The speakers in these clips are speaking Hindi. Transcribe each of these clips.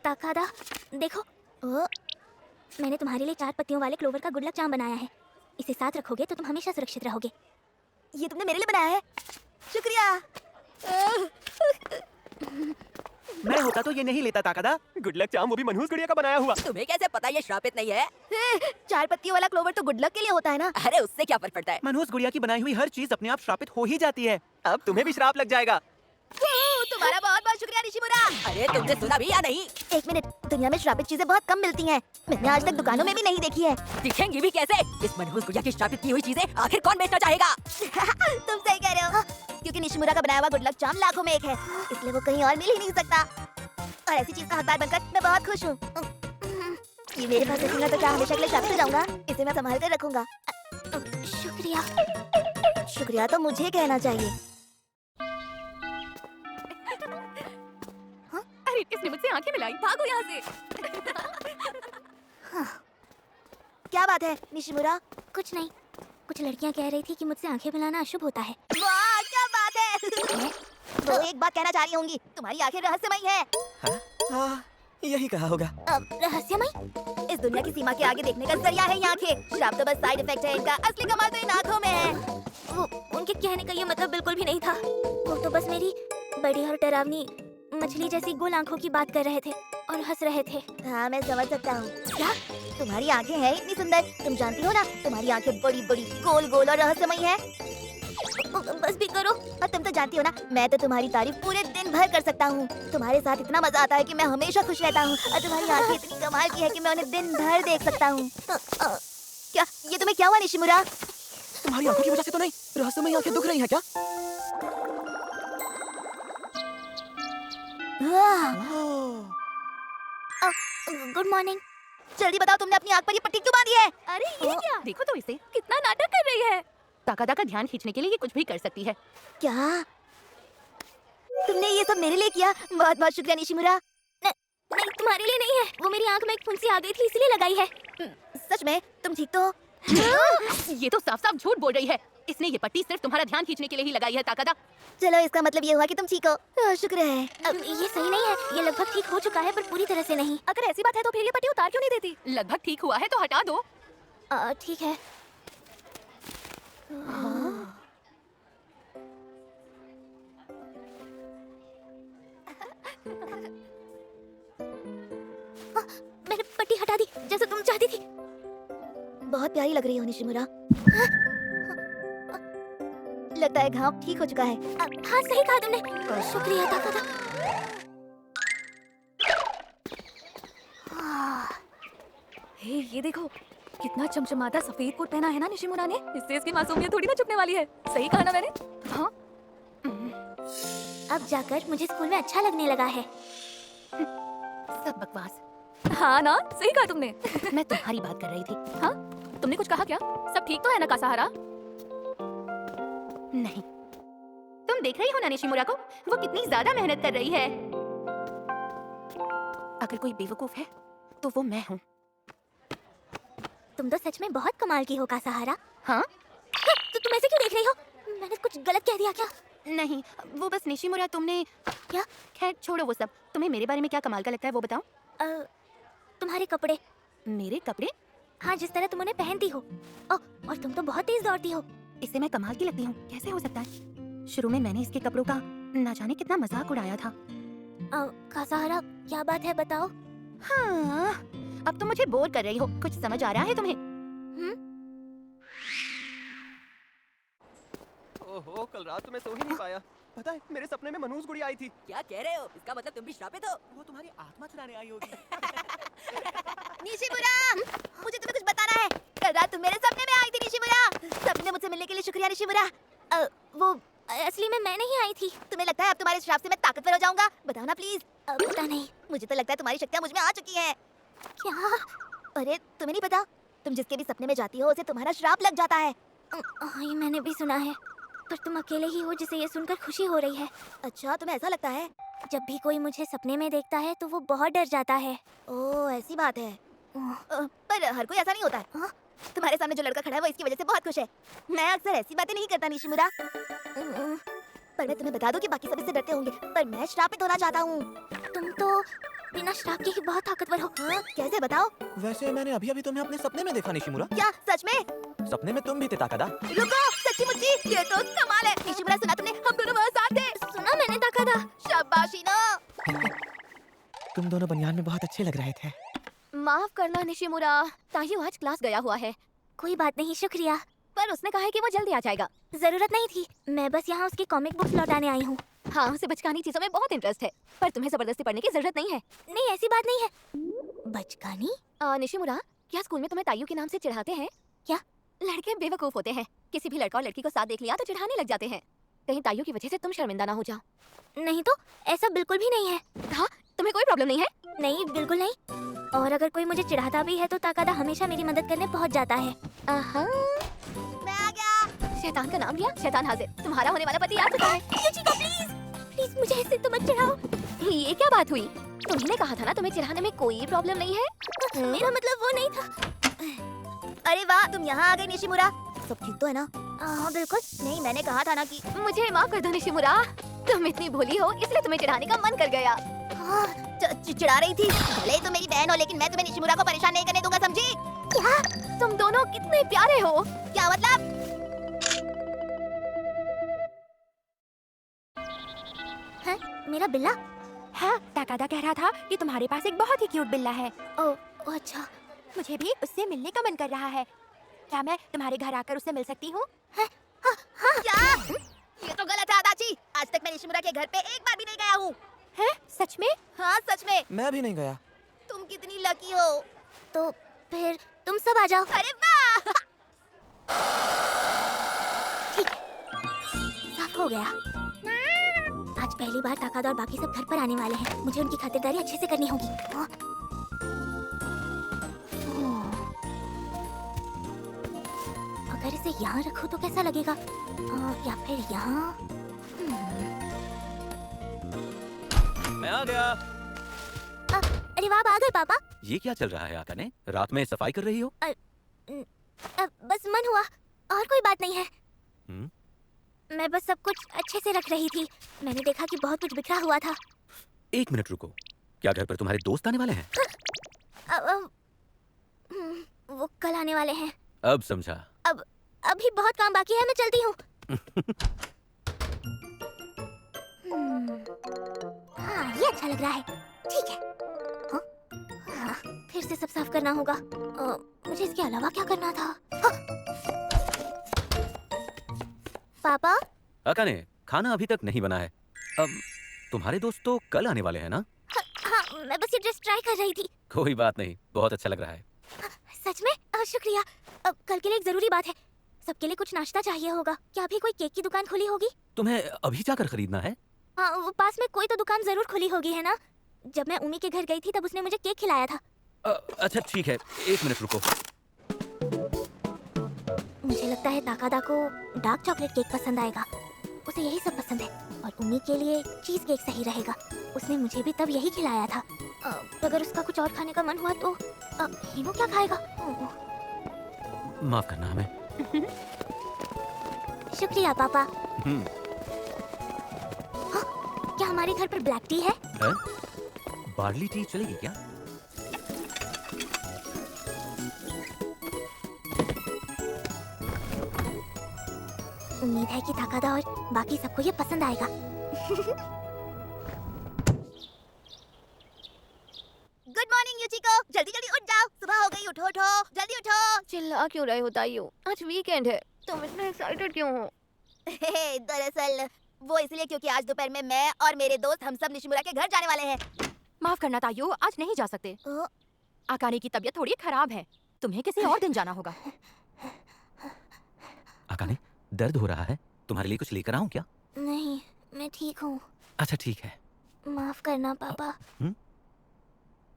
ताकादा, देखो, मैंने तुम्हारे लिए 4 पत्तियों वाले क्लोवर का गुड लक चार्म बनाया है। इसे साथ रखोगे तो तुम हमेशा सुरक्षित रहोगे। ये तुमने मेरे लिए बनाया है? शुक्रिया। मैं होता तो ये नहीं लेता ताकादा। गुड लक चार्म वो भी मनहूस गुड़िया का बनाया हुआ। तुम्हें कैसे पता ये श्रापित नहीं है? 4 पत्तियों वाला क्लोवर तो गुड लक के लिए होता है ना? अरे उससे क्या फर्क पड़ता है? मनहूस गुड़िया की बनाई हुई हर चीज अपने आप श्रापित हो ही जाती है। अब तुम्हें भी श्राप लग जाएगा। तुम्हारा बहुत बहुत शुक्रिया निशिमुरा। अरे तुमने सुना भी या नहीं? 1 मिनट, दुनिया में श्रापित चीजें बहुत कम मिलती हैं। मैंने आज तक दुकानों में भी नहीं देखी है। दिखेंगी भी कैसे? इस मनहूस गुड़िया की श्रापित की हुई चीजें आखिर कौन बेचना चाहेगा? तुम सही कह रहे हो, क्योंकि निशिमुरा का बनाया हुआ गुड लक चार्म लाखों में एक है, इसलिए वो कहीं और मिल ही नहीं सकता। और ऐसी चीज का हकदार बनकर मैं बहुत खुश हूँ। ये मेरे पास रखूंगा तो क्या हमेशा के लिए श्रापित हो जाऊंगा? इसे मैं संभाल कर रखूंगा। शुक्रिया। शुक्रिया तो मुझे कहना चाहिए। अरे किसने मुझसे आंखें मिलाई? भागो यहाँ से। क्या बात है निशिमुरा? कुछ नहीं, कुछ लड़कियां कह रही थी कि मुझसे आंखें मिलाना अशुभ होता है। वाह क्या बात है। वो एक बात कहना चाह रही होंगी, तुम्हारी आंखें रहस्यमयी है। यही कहा होगा। रहस्यमयी? इस दुनिया की सीमा के आगे देखने का जरिया है ये आंखें। श्राप तो बस साइड इफेक्ट है इनका, असली कमाल तो इन आंखों में है। वो उनके कहने का ये मतलब बिल्कुल भी नहीं था। वो तो बस मेरी बड़ी और डरावनी मछली जैसी गोल आंखों की बात कर रहे थे और हंस रहे थे। हाँ मैं समझ सकता हूँ। क्या? तुम्हारी आंखें हैं इतनी सुंदर, तुम जानती हो ना, तुम्हारी आंखें बड़ी बड़ी गोल गोल और रहस्यमयी है। बस भी करो। और तुम तो जानती हो ना, मैं तो तुम्हारी तारीफ पूरे दिन भर कर सकता हूँ। तुम्हारे साथ इतना मजा आता है कि मैं हमेशा खुश रहता हूँ। और तुम्हारी आंखें इतनी कमाल की है कि मैं उन्हें दिन भर देख सकता हूँ। क्या ये तुम्हें क्या हुआ निशिमुरा? तुम्हारी आंखों की वजह से तो नहीं, रहस्यमयी आंखें दुख रही हैं क्या? Good morning. जल्दी बताओ, तुमने अपनी आंख पर ये पट्टी क्यों बांधी है? अरे ये क्या? देखो तो इसे, कितना नाटक कर रही है। ताकादा का ध्यान खींचने के लिए ये कुछ भी कर सकती है। क्या तुमने ये सब मेरे लिए किया? बहुत बहुत शुक्रिया निशिमुरा। नहीं, तुम्हारे लिए नहीं है। वो मेरी आंख में एक फुंसी आ गई थी इसलिए लगाई है। सच में तुम ठीक तो? ये तो साफ साफ झूठ बोल रही है। इसने ये पट्टी सिर्फ तुम्हारा ध्यान खींचने के लिए ही लगाई है ताकादा। चलो इसका मतलब ये हुआ कि तुम ठीक हो। शुक्र है। ये सही नहीं है। ये लगभग ठीक हो चुका है पर पूरी तरह से नहीं। अगर ऐसी बात है तो फिर ये पट्टी उतार क्यों नहीं देती? लगभग ठीक हुआ है तो हटा दो। ठीक है। मैंने पट्टी हटा दी जैसे तुम चाहती थी। बहुत प्यारी लग रही हो निशिमुरा। लगता है घाव ठीक हो चुका है। हाँ सही कहा तुमने। शुक्रिया ताकादा। हे ये देखो, कितना चमचमाता सफेद कोट पहना है ना निशिमुरा ने। इससे इसकी मासूमियत थोड़ी ना छुपने वाली है। सही कहा ना मैंने? हाँ। अब जाकर मुझे स्कूल में अच्छा लगने लगा है। सब बकवास। हाँ ना, सही कहा तुमने। मैं तुम्हारी बात कर रही थी। हाँ, तुमने कुछ कहा क्या? सब ठीक तो है ना कासाहारा? नहीं। तुम देख रही हो ना निशिमुरा को? वो कितनी ज्यादा मेहनत कर रही है। अगर कोई बेवकूफ है, तो वो मैं हूँ। तुम तो सच में बहुत कमाल की हो कासाहारा। हाँ? तो तुम ऐसे क्यों देख रही हो? मैंने कुछ गलत कह दिया क्या? नहीं, वो बस निशिमुरा तुमने क्या? खैर छोड़ो वो सब। तुम्हें मेरे बारे में क्या कमाल का लगता है वो बताओ। तुम्हारे कपड़े। मेरे कपड़े? हाँ, जिस तरह तुम उन्हें पहनती हो। और तुम तो बहुत तेज दौड़ती हो। इससे मैं कमाल की लगती हूँ? कैसे हो सकता है? शुरू में मैंने इसके कपड़ों का ना जाने कितना मजाक उड़ाया था। कासाहारा क्या बात है बताओ। हाँ, अब तुम मुझे बोर कर रही हो। कुछ समझ आ रहा है तुम्हें? ओहो, कल रात तो मैं सो ही नहीं पाया। पता है, मेरे सपने में मनहूस गुड़िया आई थी। क्या कह रहे हो? इसका मतलब तुम भी श्रापित हो? वो तुम्हारी आत्मा चुराने आई होगी। निशिमुरा, मुझे तुम्हें कुछ बताना है। कल रात तुम मेरे सपने में आई थी निशिमुरा। सपने मुझसे मिलने के लिए शुक्रिया निशिमुरा। वो असली में मैं नहीं आई थी। तुम्हें लगता है अब तुम्हारे श्राप से मैं ताकतवर हो जाऊंगा? बताओ ना प्लीज। पता नहीं। मुझे तो लगता है तुम्हारी शक्तियाँ मुझ में आ चुकी हैं। क्या? अरे तुम्हें नहीं पता, तुम जिसके भी सपने में जाती हो उसे तुम्हारा श्राप लग जाता है। हाँ, ये मैंने भी सुना है। पर तुम अकेले ही हो जिसे ये सुनकर खुशी हो रही है। अच्छा, तुम्हें ऐसा लगता है? जब भी कोई मुझे सपने में देखता है तो वो बहुत डर जाता है। ओह ऐसी बात है। पर हर कोई ऐसा नहीं होता है। तुम्हारे सामने जो लड़का खड़ा है वो इसकी वजह से बहुत खुश है। मैं अक्सर ऐसी बातें नहीं करता निशिमुरा। पर मैं तुम्हें बता दूं कि बाकी सब इससे डरते होंगे, पर मैं श्रापित होना चाहता हूँ। तुम तो बिना श्राप के ही बहुत ताकतवर हो। हाँ, कैसे बताओ? वैसे मैंने अभी अभी तुम्हें अपने सपने में देखा निशिमुरा। क्या सच में? सपने में तुम भी थे ताकादा। रुको, सच्ची मुच्ची, ये तो कमाल है। निशिमुरा सुना तुमने? हम दोनों वहाँ साथ थे। सुना मैंने ताकादा। शाबाशी ना। तुम दोनों बनियान में बहुत अच्छे लग रहे थे। माफ करना निशिमुरा, तायू आज क्लास गया हुआ है, कोई बात नहीं, शुक्रिया। पर उसने कहा है कि वो जल्दी आ जाएगा। जरूरत नहीं थी, मैं बस यहाँ उसकी कॉमिक बुक्स लौटाने आई हूँ। हाँ, उसे बचकानी चीजों में बहुत इंटरेस्ट है, पर तुम्हें जबरदस्ती पढ़ने की जरूरत नहीं है। नहीं, ऐसी बात नहीं है। बचकानी? निशिमुरा, क्या स्कूल में तुम्हें तायू के नाम से चिढ़ाते हैं? क्या? लड़के बेवकूफ होते हैं, किसी भी लड़का और लड़की को साथ देख लिया तो चिढ़ाने लग जाते हैं। कहीं तायू की वजह से तुम शर्मिंदा ना हो जाओ। नहीं तो, ऐसा बिल्कुल भी नहीं है। हाँ, तुम्हें कोई प्रॉब्लम नहीं है? नहीं, बिल्कुल नहीं। और अगर कोई मुझे चिढ़ाता भी है तो ताकादा हमेशा मेरी मदद करने पहुँच जाता है। आहा, मैं आ गया। शैतान का नाम लिया, शैतान हाजिर। तुम्हारा होने वाला पति आ चुका है। युचिको प्लीज, प्लीज मुझे ऐसे तो मत चिढ़ाओ। ये क्या बात हुई? तुमने कहा था ना तुम्हें चिढ़ाने में कोई प्रॉब्लम नहीं है। मेरा मतलब वो नहीं था। अरे वाह, तुम यहाँ आ गई निशिमुरा। सब ठीक तो है ना? हाँ बिल्कुल। नहीं, मैंने कहा था ना कि मुझे माफ कर दो निशिमुरा, तुम इतनी भोली हो इसलिए तुम्हें चिढ़ाने का मन कर गया। हाँ, चिढ़ा रही थी। भले ही तुम मेरी बहन हो, लेकिन मैं तुम्हें निशिमुरा को परेशान नहीं करने दूंगा, समझी? क्या? तुम दोनों कितने प्यारे हो। क्या मतलब? हैं? मेरा बिल्ला? हाँ, ताकादा कह रहा था कि तुम्हारे पास एक बहुत ही क्यूट बिल्ला है। ओ अच्छा। मुझे भी उससे मिलने का मन कर रहा है। क्या मैं तुम्हारे घर आकर उससे मिल सकती हूँ? क्या? ये तो गलत है आदाची। आज तक मैं निशिमुरा के घर पे एक बार भी नहीं गया हूँ। हैं? सच में? हाँ, सच में। मैं भी नहीं गया। तुम कितनी लकी हो। तो फिर तुम सब आ जाओ। अरे वाह! साफ हो गया। आज पहली बार ताकादा और बाकी सब घर पर आने वाले हैं। मुझे उनकी खातिरदारी अच्छे से करनी होगी। हाँ? अगर इसे यहाँ रखूं तो कैसा लगेगा? या फिर यहाँ? मैं आ गया। अरे वाह, आ गए पापा। ये क्या चल रहा है आकाने? रात में सफाई कर रही हो? बस मन हुआ, और कोई बात नहीं है। हम्म? मैं बस सब कुछ अच्छे से रख रही थी। मैंने देखा कि बहुत कुछ बिखरा हुआ था। एक मिनट रुको, क्या घर पर तुम्हारे दोस्त आने वाले हैं? वो कल आने वाले हैं। अब समझा। अभी बहुत काम बाकी है, मैं चलती हूँ। हाँ, ये अच्छा लग रहा है। ठीक है। हाँ? हाँ, फिर से सब साफ करना होगा। मुझे इसके अलावा क्या करना था? हाँ? पापा? आकाने, खाना अभी तक नहीं बना है। अब तुम्हारे दोस्त तो कल आने वाले हैं ना? हाँ, मैं बस ये ड्रेस ट्राई कर रही थी। कोई बात नहीं, बहुत अच्छा लग रहा है। सच में? शुक्रिया। अब कल के लिए एक जरूरी बात है। सबके लिए कुछ नाश्ता चाहिए होगा। क्या अभी कोई केक की दुकान खुली होगी? तुम्हें अभी जाकर खरीदना है? हाँ, वो पास में कोई तो दुकान जरूर खुली होगी, है ना? जब मैं उमी के घर गई थी तब उसने मुझे केक खिलाया था। अच्छा ठीक है, एक मिनट रुको। मुझे लगता है ताकादा को डार्क चॉकलेट केक पसंद आएगा। उसे यही सब पसंद है और उमी के लिए चीज केक सही रहेगा। उसने मुझे भी तब यही खिलाया था। अगर उसका कुछ और खाने का मन हुआ तो हीनो क्या खाएगा? माफ करना हमें। शुक्रिया पापा। हम्म। हाँ, क्या हमारे घर पर ब्लैक टी है? बार्ली टी चलेगी क्या? उम्मीद है कि ताकादा और बाकी सबको ये पसंद आएगा। Good morning Yuchiko. जल्दी जल्दी उठ जाओ, सुबह हो गई। उठो उठो, जल्दी उठो। चिल्ला क्यों रहे हो तायू? आज वीकेंड है, तुम इतने एक्साइटेड क्यों हो? दरअसल वो इसलिए क्योंकि आज दोपहर में मैं और मेरे दोस्त हम सब निशिमुरा के घर जाने वाले हैं। माफ करना तायू, आज नहीं जा सकते। आकाने की तबीयत थोड़ी खराब है, तुम्हें किसी और दिन जाना होगा। आकाने, दर्द हो रहा है? तुम्हारे लिए कुछ लेकर आऊं क्या? नहीं, मैं ठीक हूँ। अच्छा ठीक है। माफ करना पापा।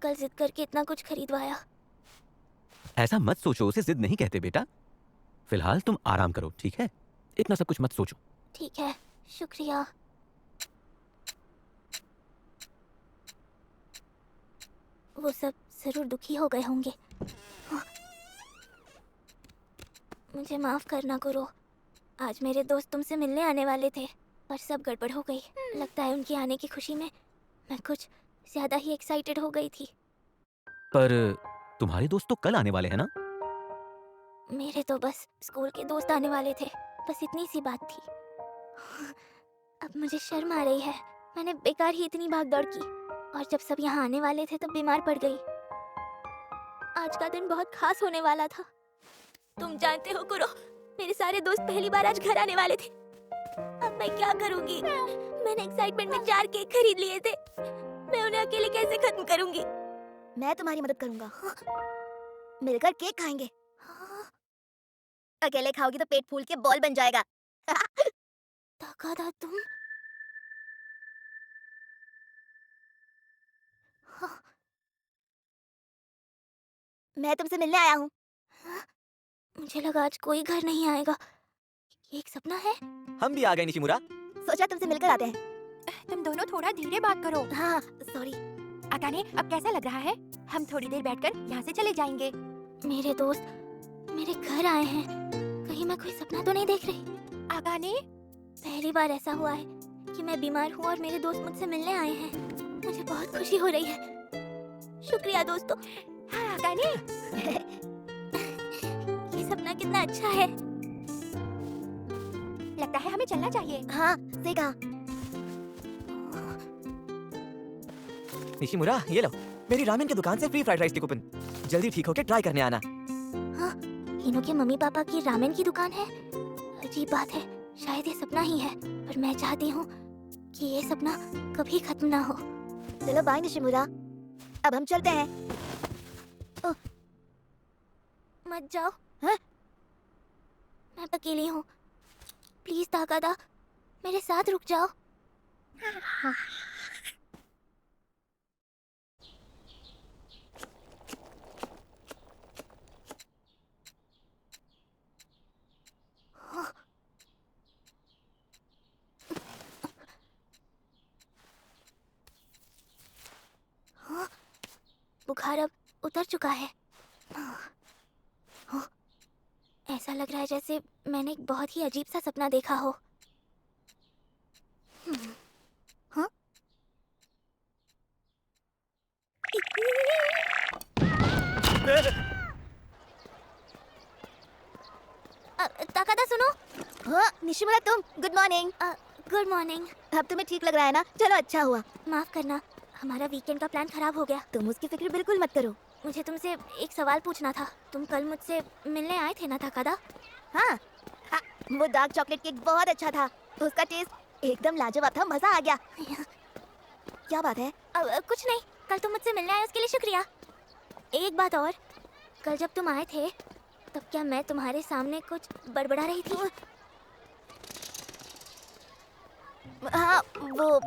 कल जिद करके इतना कुछ खरीदवाया। ऐसा मत सोचो, उसे जिद नहीं कहते बेटा। फिलहाल तुम आराम करो, ठीक है? इतना सब कुछ मत सोचो। ठीक है, शुक्रिया। वो सब जरूर दुखी हो गए होंगे। मुझे माफ करना गुरु। आज मेरे दोस्त तुमसे मिलने आने वाले थे पर सब गड़बड़ हो गई। लगता है उनके आने की खुशी में मैं कुछ ज्यादा ही एक्साइटेड हो गई थी। पर तुम्हारे दोस्त तो कल आने वाले हैं ना? मेरे तो बस स्कूल के दोस्त आने वाले थे, बस इतनी सी बात थी। अब मुझे शर्म आ रही है, मैंने बेकार ही इतनी भाग दौड़ की, और जब सब यहाँ आने वाले थे तब बीमार पड़ गई। आज का दिन बहुत खास होने वाला था। तुम जानते हो कुरो, मेरे सारे दोस्त पहली बार आज घर आने वाले थे। अब मैं क्या करूंगी? मैंने एक्साइटमेंट में 4 केक खरीद लिए थे, मैं उन्हें अकेले कैसे खत्म करूंगी? मैं तुम्हारी मदद करूंगा। मिलकर केक खाएंगे। अकेले खाओगी तो पेट फूल के बॉल बन जाएगा। ताकादा तुम मैं तुमसे मिलने आया हूँ। मुझे लगा आज कोई घर नहीं आएगा। ये एक सपना है? हम भी आ गए निशिमुरा। सोचा तुमसे मिलकर आते हैं। तुम दोनों थोड़ा धीरे बात करो। हाँ सॉरी। अकाने, अब कैसा लग रहा है? हम थोड़ी देर बैठकर यहाँ से चले जाएंगे। मेरे दोस्त मेरे घर आए हैं, कहीं मैं कोई सपना तो नहीं देख रही? अकाने, पहली बार ऐसा हुआ है कि मैं बीमार हूँ और मेरे दोस्त मुझसे मिलने आए हैं। मुझे बहुत खुशी हो रही है। शुक्रिया दोस्तों। हाँ अकाने, ये सपना कितना अच्छा है। लगता है हमें चलना चाहिए। हाँ सही कहा। निशिमुरा, ये लो मेरी रामेन की दुकान से फ्री फ्राइड राइस की कूपन। जल्दी ठीक होके ट्राई करने आना। हिनो के मम्मी पापा की रामेन की दुकान है। अजीब बात है, शायद ये सपना ही है, पर मैं चाहती हूँ कि ये सपना कभी खत्म ना हो। चलो बाय निशिमुरा, अब हम चलते हैं। मत जाओ। हाँ? मैं अकेली हूँ, प्लीज ताकादा मेरे साथ रुक जाओ। बुखार अब उतर चुका है। ऐसा लग रहा है जैसे मैंने एक बहुत ही अजीब सा सपना देखा हो। हाँ? ताकादा सुनो। हाँ निशिमुरा, तुम गुड मॉर्निंग। Good morning. अब तुम्हें ठीक लग रहा है ना? चलो अच्छा हुआ। माफ करना, हमारा वीकेंड का प्लान खराब हो गया। तुम उसकी फिक्र बिल्कुल मत करो। मुझे तुमसे एक सवाल पूछना था। तुम कल मुझसे मिलने आए थे ना ताकादा? हाँ, वो डार्क चॉकलेट केक बहुत अच्छा था। उसका टेस्ट एकदम लाजवाब था, मजा आ गया। क्या बात है? कुछ नहीं, कल तुम मुझसे मिलने आए उसके लिए शुक्रिया। एक बात और, कल जब तुम आए थे तब क्या मैं तुम्हारे सामने कुछ बड़बड़ा रही थी? हाँ वो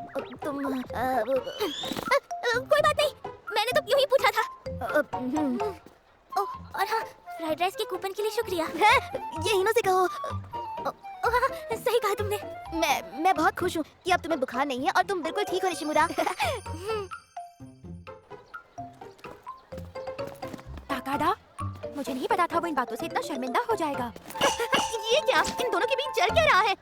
तुम कोई बात नहीं, मैंने तो यूं ही पूछा था। ओह, और हाँ, फ्राइड राइस के कूपन के लिए शुक्रिया। ये हिनो से कहो। हाँ, सही कहा तुमने। मैं बहुत खुश हूँ कि अब तुम्हें बुखार नहीं है और तुम बिल्कुल ठीक हो निशिमुरा। ताकादा, मुझे नहीं पता था वो इन बातों से इतना शर्मिंदा हो जाएगा। ये क्या? इन दोनों के बीच चल क्या रहा है?